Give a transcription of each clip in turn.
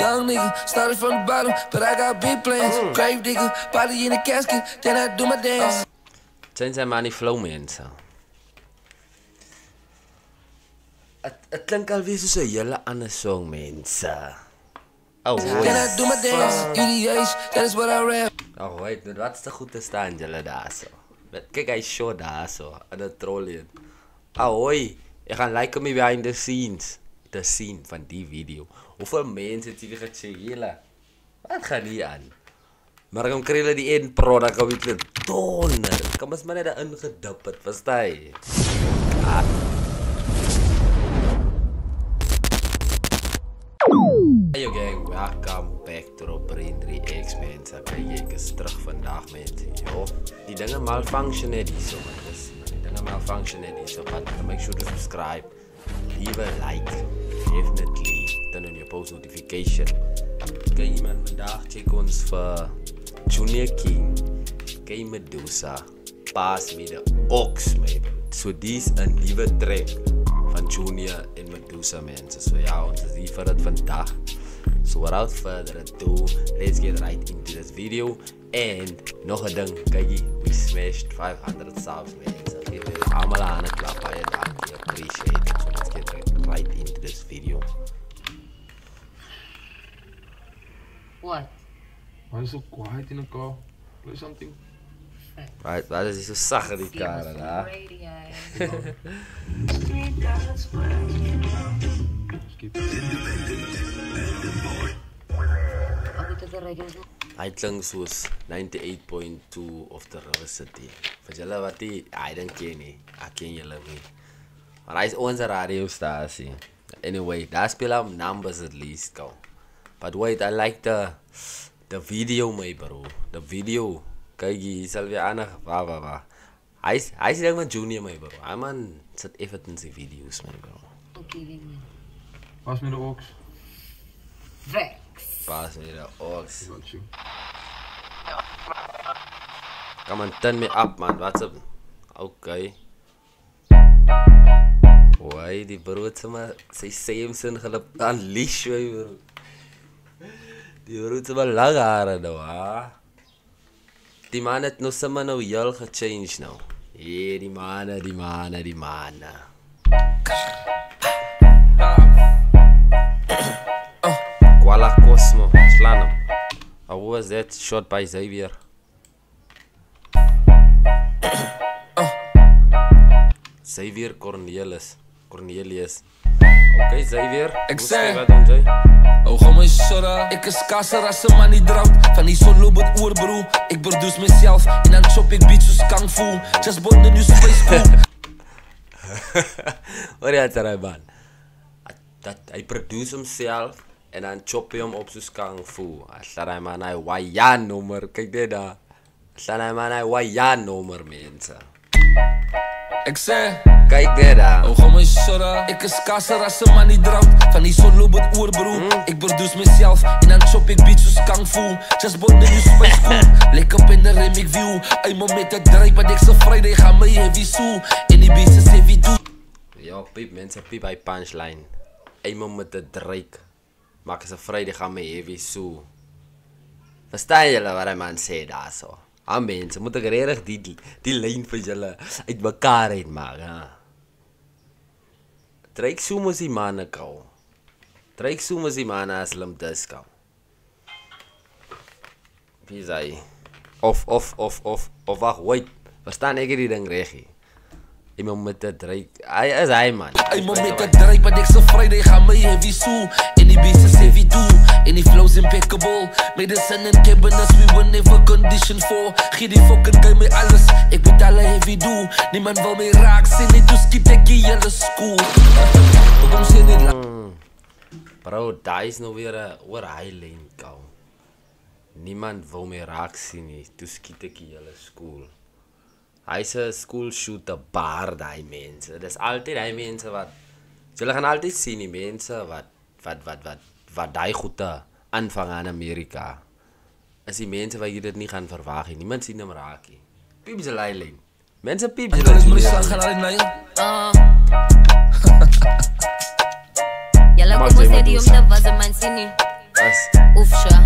young nigga, started from the bottom, but I got big plans. Grave digger, body in a casket, then I do my dance. Zijn zij maar niet flow mensen. Het klinkt alweer zo'n hele andere song mensen. Oh, Then I do my dance, EDH, that is what I rap. Oh, wait, wat is te goed te staan, jullie daar zo. Kijk, hij is show daar zo, aan de trollen. Oh, hoi, je gaat liken me behind the scenes. De scene van die video. Hoeveel mensen het hier gaat zeggen? Wat gaat hier aan? Maar dan krijg je die één product op je donder. Kom eens maar net ingedupperd, verstaan je? Hey gang, welcome back to Brain 3X mensen. Kijk eens terug vandaag mensen. Yo, die dingen malfunctionen die zo man. Dus die dingen malfunctionen die zo. But make sure to subscribe. Leave a like. Definitely. Turn on your post notification. Kijk man, vandaag check ons voor Junior King. Kijk Medusa. Paas met de Ox mee. So die is een nieuwe track van Junior en Medusa mensen. So ja, ons is hier voor het vandaag. So without further ado, let's get right into this video. And nog een ding, kijk je, we smashed 500 subs mensen. Geef jullie allemaal aan het klap, je dank, je appreciate it. So let's get right into this video. What? Why is it so quiet in the car? Play something. Right, waar is die zo zacht die karen daar? Hij klinkt zoals 98.2 of The River City. Voor jullie wat die, I don't ken nie. Ik ken jullie niet. Maar hij is onze radiostatie. Anyway, daar spelen hem numbers at least, go. But wait, I like the video mee bro. The video. Kijk, je zal weer aan waar. Hij is denk met Junior mee bro. Hij man zet even in zijn video's mee bro. Pas me de Ox. Vex. Pas me de Ox. Got you. Come on, turn me up man, what's up? Oké. Why, die bro het maar sy Samson gelap unleash my bro. Die bro het maar lang hare nou ha. Die man het nou sommer nou heel gechanged nou. Yeah, die man. Kuala Cosmo, slaan hem. How was that shot by Xavier? Xavier Cornelius. Oké, Xavier. Ik zei, wat doen jy? oh ga my sorra. Ik is kasser as een man die drouwt. Van die solo met oor bro. Ik produce mezelf en dan chop ik beats soos kung fu. Just born the new space cool. Hoor jy het eruit man? Hij produce hemself en dan chop hy hom op soos kung fu. Slaan hy man hy Wayan nommer. Kijk dit daar. Slaan hy man hy Wayan nommer mense. Ik zei, Kijk dit daar. oh ga my sorra. Ik is kasser as een man die drouwt. Van die solo met oor bro. Ik produce mezelf en dan chop ik beats soos kung fu. Just born the new space cool. Lek op in de rim ik view. Eenmaal met het draai, maar ik se Friday ga my heavy soe. En die beats is heavy too. Yo, piep mensen, piep by punchline. Eenmaal met de Drake. Maak ze Friday gaan me heavy soe. Verstaan jullie wat hij man sê daar zo? Ah mensen, moet ik redelijk die lijn van jullie uit mekaar heen maken. Ha? Drake soe moes die mannen kou. Drake soe moes die mannen as hulle dis kou. Wie zei? Of wacht, wait. Verstaan ik die ding regie? Iemand met de Drake. Hij is hij man. Eenmaal met het draai, maar ik se Friday ga my heavy soe. En die beats is heavy too. En die flows impeccable. Medicine en cabinets, we were never conditioned for. Gee die fucking kijk mij alles. Ik moet alle heavy do. Niemand wil mij raak zien, niet dus skiep ik in jullie school. Waarom sê niet lang? Bro, daar is nou weer oor hy lane kou. Niemand wil mij raak zien nie. Toe skiet ek in jullie school. Hij is een school shooter bar, die mensen. Dat is altijd die mensen wat... Jullie gaan altijd zien die mensen wat die goed aanvangen in Amerika. Is die mensen waar je dit niet gaan verwachten. Niemand ziet hem raken. Piep ze leiling. Mensen piep ze leiling. Yalla como se dio un vaza mancini. Oefsha.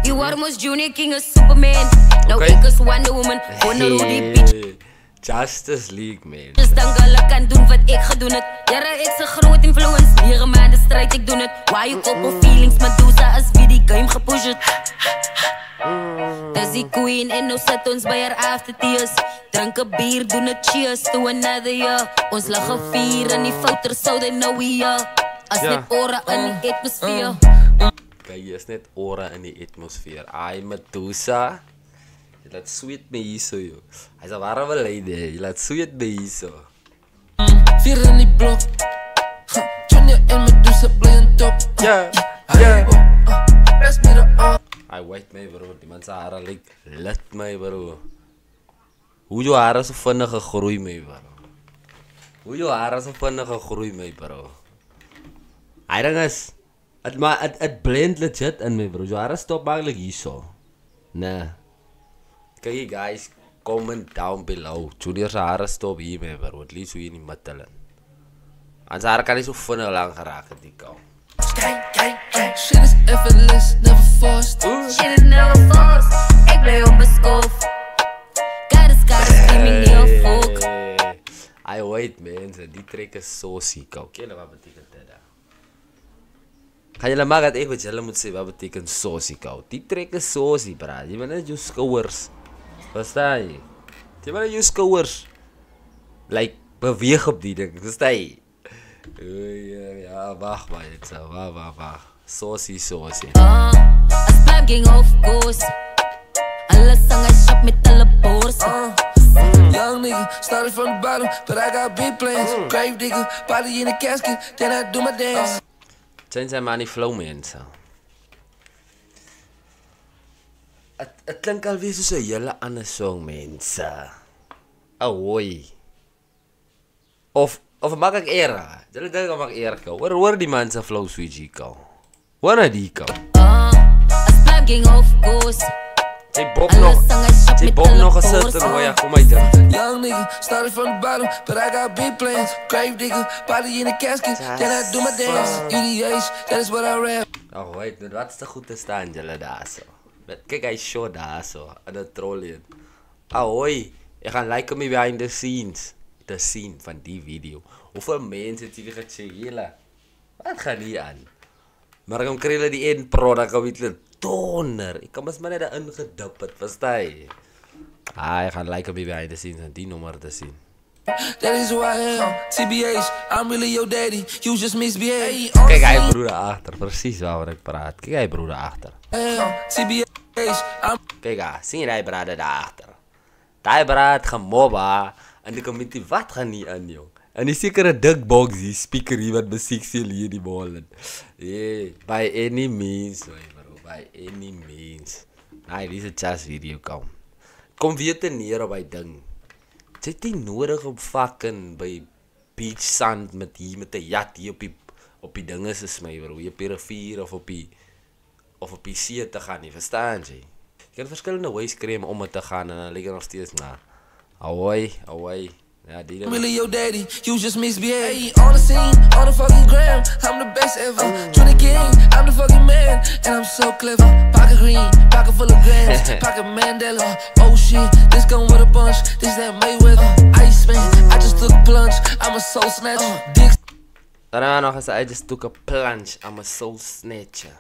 You are most junior king of Superman. Nou Okay. ek is Wonder Woman. Wonder hoe die bitch Justice League, man. dus dan hulle kan doen wat ek gedoen het. Jare ek se groot influence. 9 maande stryd ek doen het. Why you koppel feelings Medusa as wie die game gepush het. Dis die queen en nou sit ons by haar aftertears. Drink 'n bier, doen 'n cheers to another year. Ons lag gevier in die fouter so they know we are. As Ja. net ore in die atmosfeer. Kijk, hier is net ore in die atmosfeer. Ai, Medusa. Je laat sweet me hier zo, joh. Hij is een warme lady, je laat sweet me hier zo. Vier in die blok. Junior en Medusa play on top. Ja, Best me the all. Hij white mij, bro. Die man zijn haren lijkt lit mij, bro. Hoe je haren zo vinnig gegroeid, mij, bro. Hoe je haren zo vinnig gegroeid, mij, bro. Hij ding is... Het blend legit in mij, bro. Je haren stop eigenlijk hier zo. Nee. Kijk, guys. Comment down below. Junior zijn haren stop hier, mij, bro. Het liefst hoe je niet middelen. En zijn haren kan niet zo vinnig lang geraken, die kou. Shit is effortless, never forced. Shit is never forced. Ik blijf onbeschoof. God is screaming heel volk. I wait, mensen. Die track is zo ziek. Oké, wat betekent dat? Ga jullie maken het echt wat jullie moeten zeggen. Wat betekent zo ziek? Die track is zo ziek, bro. Je bent net je schouwers. Verstaan je? Je bent net je schouwers. Like, beweeg op die ding. Verstaan je? Ja, wacht maar. Wacht. Saucy. As plugging of course. Alle zangen shop met alle boors. Young nigga, started from the bottom, but I got big plans. Grave digger, body in the casket, then I do my dance. Het zijn maar niet flow, mensen. Het klinkt alweer zoals een hele andere song, mensen. Ahoy. Of maak ik era? Jullie denken ik maak era. Waar die mensen flow switch hier kan? Waar die kan? As plugging of course. Zij bob nog een certain hoe je kom uit dan. Young nigga, started from the bottom, but I got big plans. Grave digger, body in the casket, then I do my dance. UDH, that is what I rap. Oh, wait, wat is te goed te staan, jullie daar zo. Kijk, hij is show daar zo, aan de trollen. Ahoy, je gaat liken me behind the scenes. De scene van die video. Hoeveel mensen die gaan zeggen, wat gaat die aan? Maar dan krijg je die 1 pro, dan kan je het toner. Ik kan maar net erin gedupperd, verstaan je? Je gaat liken me behind the scenes en die nummer te zien. That is who I am. TBH, I'm really your daddy. You just misbehave. Kijk, hij broeder achter, precies waarover ik praat. Kijk, hij broeder achter. TBH, I'm. Kijk, zie je die broeder daarachter? Die broeder gemobba. En die community, wat gaan niet aan, jong? En die zekere duckbox, die speaker hier wat muziek zien hier die bollen. Yeah, by any means, bro. By any means. Nee, die is een chess video, kom weer te neer op die ding. Het is niet nodig om fucking by beach sand met die jat hier op die dinge te smij, bro. Je op die rivier of op die see te gaan, nie, verstaan jy? Je kan verschillende ways kry om het te gaan en dan lig je nog steeds na. Away. Ja, die I'm really your daddy, you just misbehave. On the scene, on the fucking gram, I'm the best ever. Trinity King, I'm the fucking man, and I'm so clever. Pocket green, pocket full of grams, pocket Mandela. Oh shit, this gun with a bunch, this that Mayweather. Iceman, I just took a plunge, I'm a soul snatcher. Dick. Daarna nog eens, I just took a plunge, I'm a soul snatcher.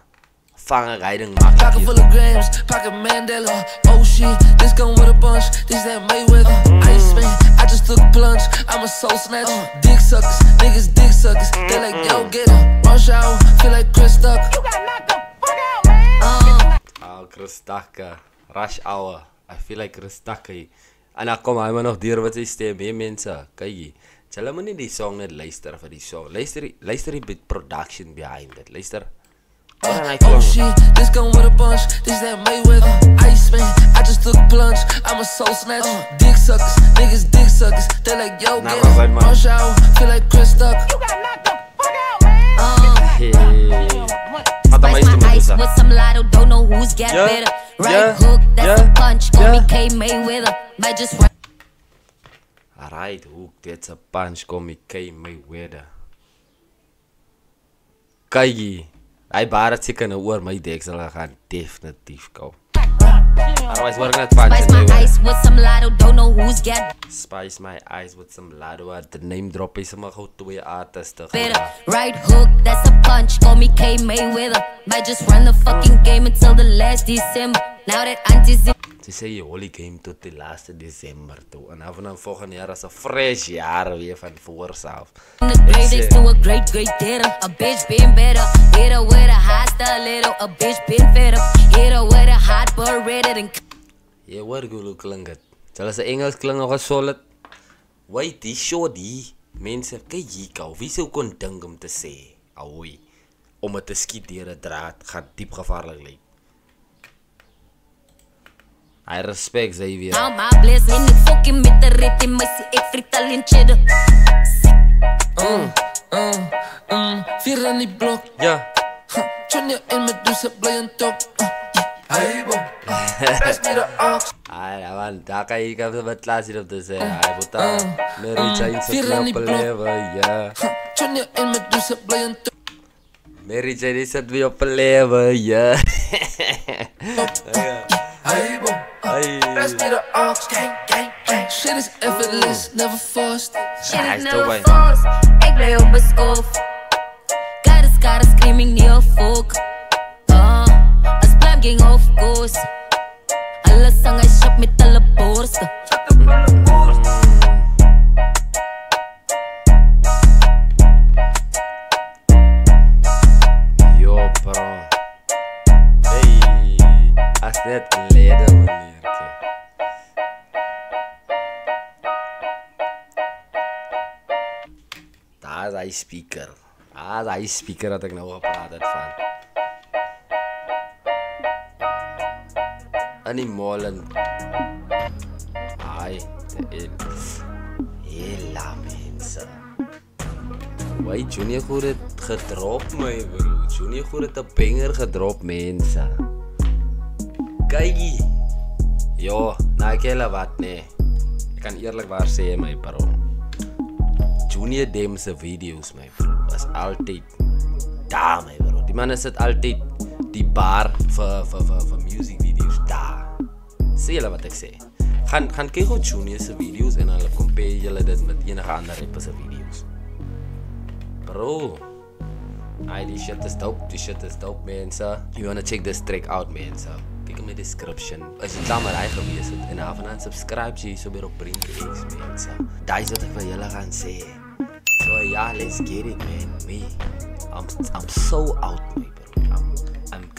Vangen riding maak Pocket full of grams, pocket Mandela. Oh shit, this gun with a bunch, this that Mayweather. Iceman, I just took a plunge, I'm a soul snatcher. Dick suckers, niggas dick suckers. They like, yo, get up. Rush hour, feel like Chris Tucker. You got knocked the fuck out, man. Oh, Chris Tucker. Rush hour. I feel like Chris Tucker. En dan kom hy maar nog deur wat sy stem, hè mense. Kyk hier. Julle moet nie die song net luister vir die song. Luister die production behind it. Luister. Oh shit, this gun with a bunch, this that Mayweather. Iceman, I just took a plunge, I'm a soul snatcher. Dick suckers, niggas dick suckers. They like, yo, get up. Rush hour, feel like Chris Tucker. You got knocked the fuck out, man. Spice my ice with some lotto, don't know who's got better. Right hook, that's a punch, call me K Mayweather. Might just run. Right hook, that's a punch, call me K Mayweather. Kykie, Hy baar het seker nou oor my deksel gaan definitief kou. Otherwise work net fun. Spice my ice with some lotto, don't know who's get Spice my eyes with some lado. The name drop is maar gou 2 artiste. better. Right hook, that's a punch. Call me K Mayweather. Might just run the fucking game until the last December. Now that auntie's in Ze sê jy holy game tot die laaste Desember toe. En dan volgende jaar as 'n fresh jaar weer van voorself. the grave next to a great debtor. A bitch been better. Hit her with a hot stiletto. A bitch been fed up. Hit her with a hot Beretta. Then Jy hoor hoe klink dit. Hulle se Engels klink nogal solid. Wait, die shorty. Mense, kyk hier kou. Wie sou kon dink om te sê, "Ahoy, om dit te skiet deur 'n draad gaan diep gevaarlik lyk." I respect Xavier. now my bliss. En ik fucking met de rit in mijn ik friet alleen cheddar. Vier aan die blok. Ja. Junior en Medusa blij on top. Hey, bom. Pass me the ox. Ai, man, daar kan je even wat laat zien op te zeggen. Hij moet daar Mary Jane se Vier aan die knappe blok. leven, ja. Junior en Medusa blij on top. Mary Jane is het weer op een leven, ja. Hey, bom. Ai. Pass me the ox. Gang, gang, gang. Shit is effortless, never forced. Shit hij is is never toch bij. forced. Ik blijf op een schoof. Got a screaming near a folk. Als blijf ging off course. Alle zangen shop met alle borsten. Yo, bro. Hey, als net geleden wanneer. Daar is hij speaker. Daar is hij speaker dat ik nou gepraat heb van. En die molen. Ai, hela mensen. Why Junior goed het gedrop my bro. Junior goed het 'n banger gedrop mense. Kykie. Yo, nou ek hele wat nee. Ek kan eerlikwaar sê my bro. Junior Dem se video's my bro. Was altyd daar my bro. Die man sit altyd die bar vir music video's daar. Sê julle wat ek sê. Gaan kyk hoe Junior se video's en hulle compare julle dit met enige ander rapper se video's. Bro, this shit is dope, man, sir. You wanna check this track out, man, sir? Kijk in my description. As jy klaar met hy gewees het en dan subscribe jy so weer op Brink X, man, sir. Daai is wat ek vir julle gaan sê. So ja, let's get it, man. Me, I'm so out, my bro. I'm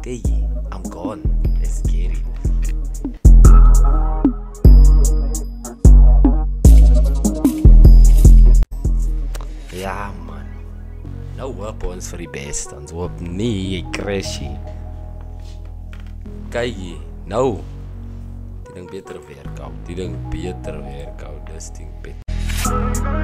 Kiki, I'm gone. Let's get it. Ja man, nou hoop ons vir die beste, ons hoop nie jy crash nie. Kyk hier, nou, die ding beter werk out, dis ding beter.